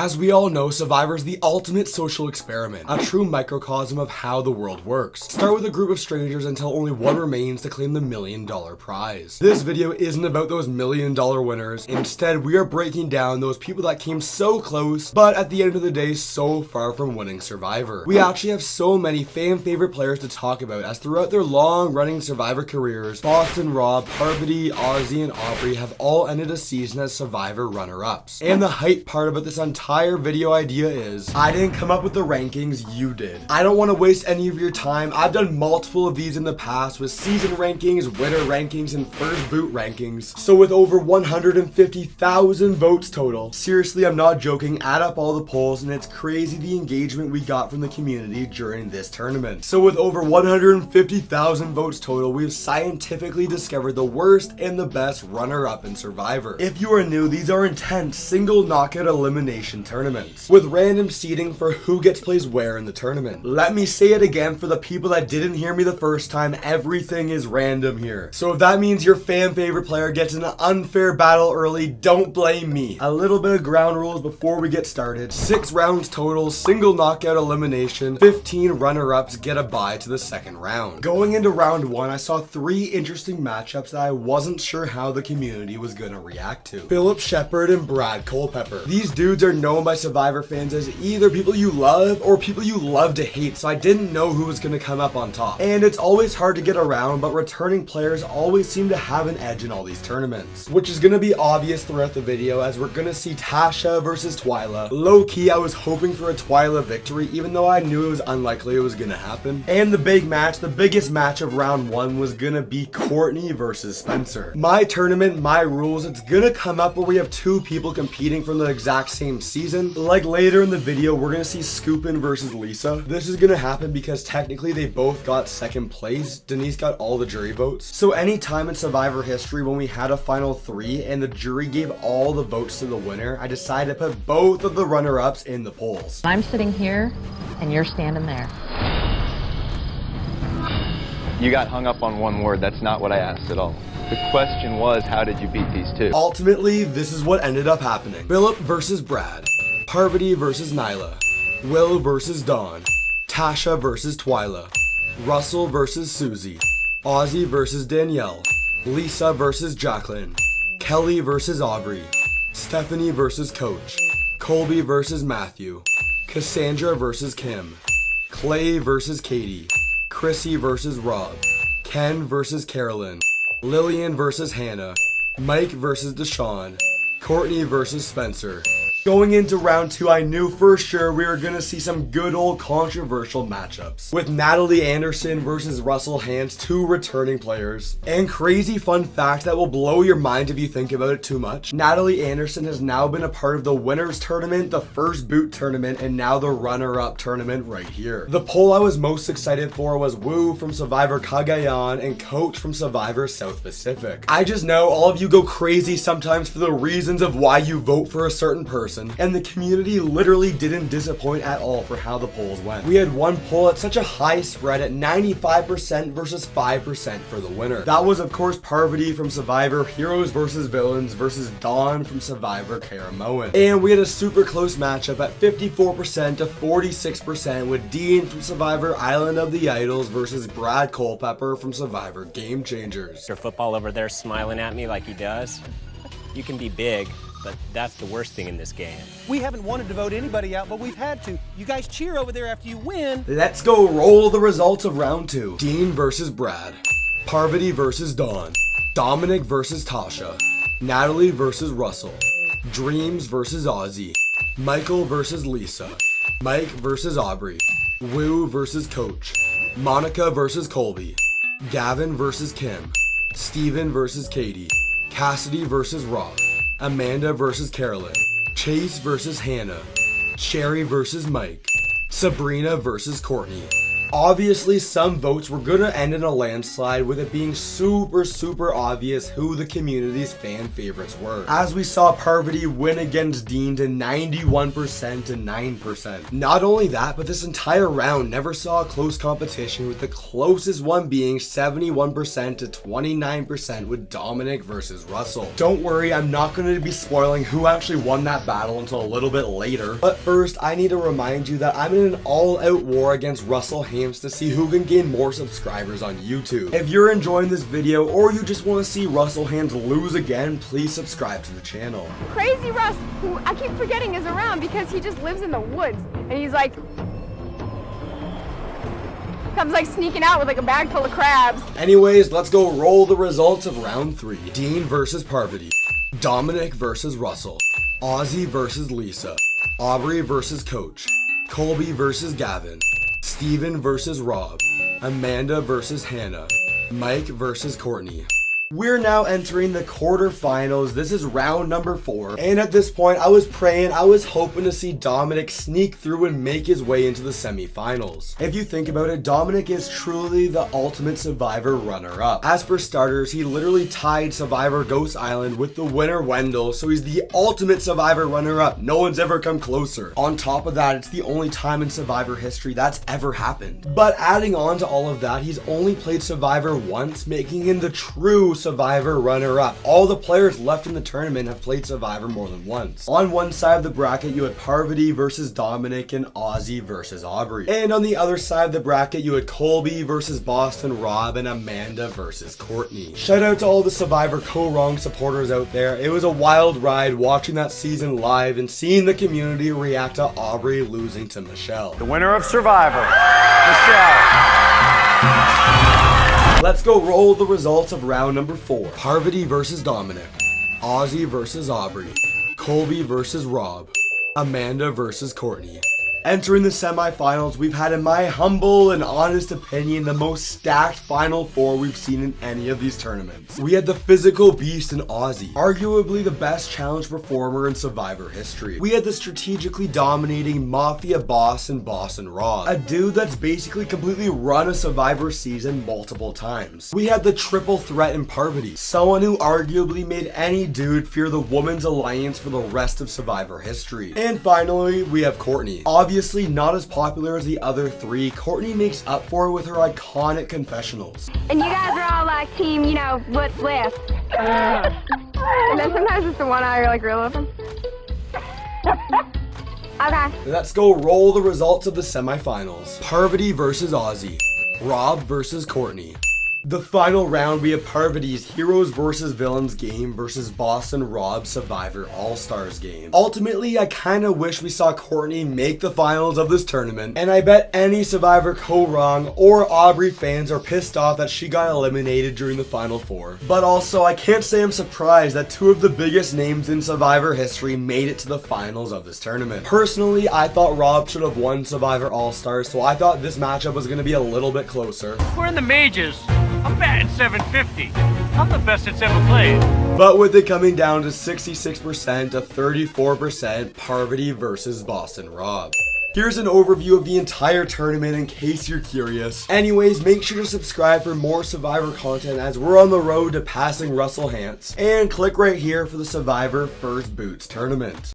As we all know, Survivor is the ultimate social experiment, a true microcosm of how the world works. Start with a group of strangers until only one remains to claim the $1 million prize. This video isn't about those $1 million winners. Instead, we are breaking down those people that came so close, but at the end of the day, so far from winning Survivor. We actually have so many fan favorite players to talk about, as throughout their long running Survivor careers, Boston Rob, Parvati, Ozzy, and Aubrey have all ended a season as Survivor runner-ups. And the hype part about this entire video idea is, I didn't come up with the rankings, you did. I don't want to waste any of your time. I've done multiple of these in the past with season rankings, winner rankings, and first boot rankings. So with over 150,000 votes total, seriously, I'm not joking, add up all the polls and it's crazy the engagement we got from the community during this tournament. So with over 150,000 votes total, we've scientifically discovered the worst and the best runner-up in Survivor. If you are new, these are intense single knockout elimination tournaments with random seeding for who gets placed where in the tournament. Let me say it again for the people that didn't hear me the first time, everything is random here. So if that means your fan favorite player gets in an unfair battle early, don't blame me. A little bit of ground rules before we get started. 6 rounds total, single knockout elimination, 15 runner-ups get a bye to the second round. Going into round 1, I saw 3 interesting matchups that I wasn't sure how the community was gonna react to. Phillip Shepherd and Brad Culpepper. These dudes are known by Survivor fans as either people you love or people you love to hate, so I didn't know who was gonna come up on top. And it's always hard to get around, but returning players always seem to have an edge in all these tournaments, which is gonna be obvious throughout the video as we're gonna see Tasha versus Twyla. Low-key, I was hoping for a Twyla victory, even though I knew it was unlikely it was gonna happen. And the big match, the biggest match of round 1 was gonna be Courtney versus Spencer. My tournament, my rules, it's gonna come up where we have 2 people competing from the exact same season. Like later in the video, we're gonna see Scoopin versus Lisa. This is gonna happen because technically they both got second place. Denise got all the jury votes. So any time in Survivor history when we had a final 3 and the jury gave all the votes to the winner, I decided to put both of the runner-ups in the polls. I'm sitting here and you're standing there. You got hung up on one word. That's not what I asked at all. The question was, how did you beat these 2? Ultimately, this is what ended up happening. Phillip versus Brad. Parvati versus Nyla. Will versus Dawn. Tasha versus Twyla. Russell versus Susie. Ozzy versus Danielle. Lisa versus Jacqueline. Kelly versus Aubrey. Stephanie versus Coach. Colby versus Matthew. Cassandra versus Kim. Clay versus Katie. Chrissy versus Rob. Ken versus Carolyn. Lillian versus Hannah. Mike versus Deshawn. Courtney versus Spencer. Going into round 2, I knew for sure we were gonna see some good old controversial matchups with Natalie Anderson versus Russell Hantz, 2 returning players. And crazy fun fact that will blow your mind if you think about it too much, Natalie Anderson has now been a part of the winners tournament, the first boot tournament, and now the runner-up tournament right here. The poll I was most excited for was Woo from Survivor Cagayan and Coach from Survivor South Pacific. I just know all of you go crazy sometimes for the reasons of why you vote for a certain person, and the community literally didn't disappoint at all for how the polls went. We had one poll at such a high spread at 95% versus 5% for the winner. That was of course Parvati from Survivor Heroes versus Villains versus Dawn from Survivor Karamoan. And we had a super close matchup at 54% to 46% with Dean from Survivor Island of the Idols versus Brad Culpepper from Survivor Game Changers. Your football over there smiling at me like he does. You can be big, but that's the worst thing in this game. We haven't wanted to vote anybody out, but we've had to. You guys cheer over there after you win. Let's go roll the results of round 2. Dean versus Brad. Parvati versus Dawn. Dominic versus Tasha. Natalie versus Russell. Dreams versus Ozzy. Michael versus Lisa. Mike versus Aubrey. Woo versus Coach. Monica versus Colby. Gavin versus Kim. Steven versus Katie. Cassidy versus Rob. Amanda versus Carolyn. Chase versus Hannah. Sherry versus Mike. Sabrina versus Courtney. Obviously, some votes were gonna end in a landslide, with it being super obvious who the community's fan favorites were, as we saw Parvati win against Dean to 91% to 9%. Not only that, but this entire round never saw a close competition, with the closest one being 71% to 29% with Dominic versus Russell. Don't worry, I'm not going to be spoiling who actually won that battle until a little bit later, but first I need to remind you that I'm in an all-out war against Russell Hantz to see who can gain more subscribers on YouTube. If you're enjoying this video, or you just want to see Russell Hantz lose again, please subscribe to the channel. Crazy Russ, who I keep forgetting is around because he just lives in the woods, and he's like, comes like sneaking out with like a bag full of crabs. Anyways, let's go roll the results of round 3. Dean versus Parvati, Dominic versus Russell, Ozzy versus Lisa, Aubrey versus Coach, Colby versus Gavin, Steven versus Rob, Amanda versus Hannah, Mike versus Courtney. We're now entering the quarterfinals. This is round number 4. And at this point, I was hoping to see Dominic sneak through and make his way into the semifinals. If you think about it, Dominic is truly the ultimate Survivor runner-up. As for starters, he literally tied Survivor Ghost Island with the winner Wendell, so he's the ultimate Survivor runner-up. No one's ever come closer. On top of that, it's the only time in Survivor history that's ever happened. But adding on to all of that, he's only played Survivor once, making him the true Survivor runner-up. All the players left in the tournament have played Survivor more than once. On one side of the bracket, you had Parvati versus Dominic and Ozzy versus Aubrey. And on the other side of the bracket, you had Colby versus Boston Rob and Amanda versus Courtney. Shout out to all the Survivor Co-Wrong supporters out there. It was a wild ride watching that season live and seeing the community react to Aubrey losing to Michelle. The winner of Survivor, Michelle. Let's go roll the results of round number 4. Parvati versus Dominic, Ozzy versus Aubrey, Colby versus Rob, Amanda versus Courtney. Entering the semifinals, we've had, in my humble and honest opinion, the most stacked Final Four we've seen in any of these tournaments. We had the physical beast in Ozzy, arguably the best challenge performer in Survivor history. We had the strategically dominating Mafia boss in Boston Rob, a dude that's basically completely run a Survivor season multiple times. We had the triple threat in Parvati, someone who arguably made any dude fear the Women's Alliance for the rest of Survivor history. And finally, we have Courtney. Obviously not as popular as the other 3, Courtney makes up for it with her iconic confessionals. And you guys are all like team, you know, what's left. And then sometimes it's the one eye, you're like, real open. Okay. Let's go roll the results of the semifinals. Parvati versus Ozzy, Rob versus Courtney. The final round, we have Parvati's Heroes vs. Villains game versus Boston Rob's Survivor All-Stars game. Ultimately, I kinda wish we saw Courtney make the finals of this tournament, and I bet any Survivor Co-Wrong or Aubrey fans are pissed off that she got eliminated during the Final Four. But also, I can't say I'm surprised that 2 of the biggest names in Survivor history made it to the finals of this tournament. Personally, I thought Rob should have won Survivor All-Stars, so I thought this matchup was gonna be a little bit closer. We're in the majors. I'm batting 750. I'm the best it's ever played. But with it coming down to 66% to 34%, Parvati versus Boston Rob. Here's an overview of the entire tournament in case you're curious. Anyways, make sure to subscribe for more Survivor content as we're on the road to passing Russell Hantz. And click right here for the Survivor First Boots tournament.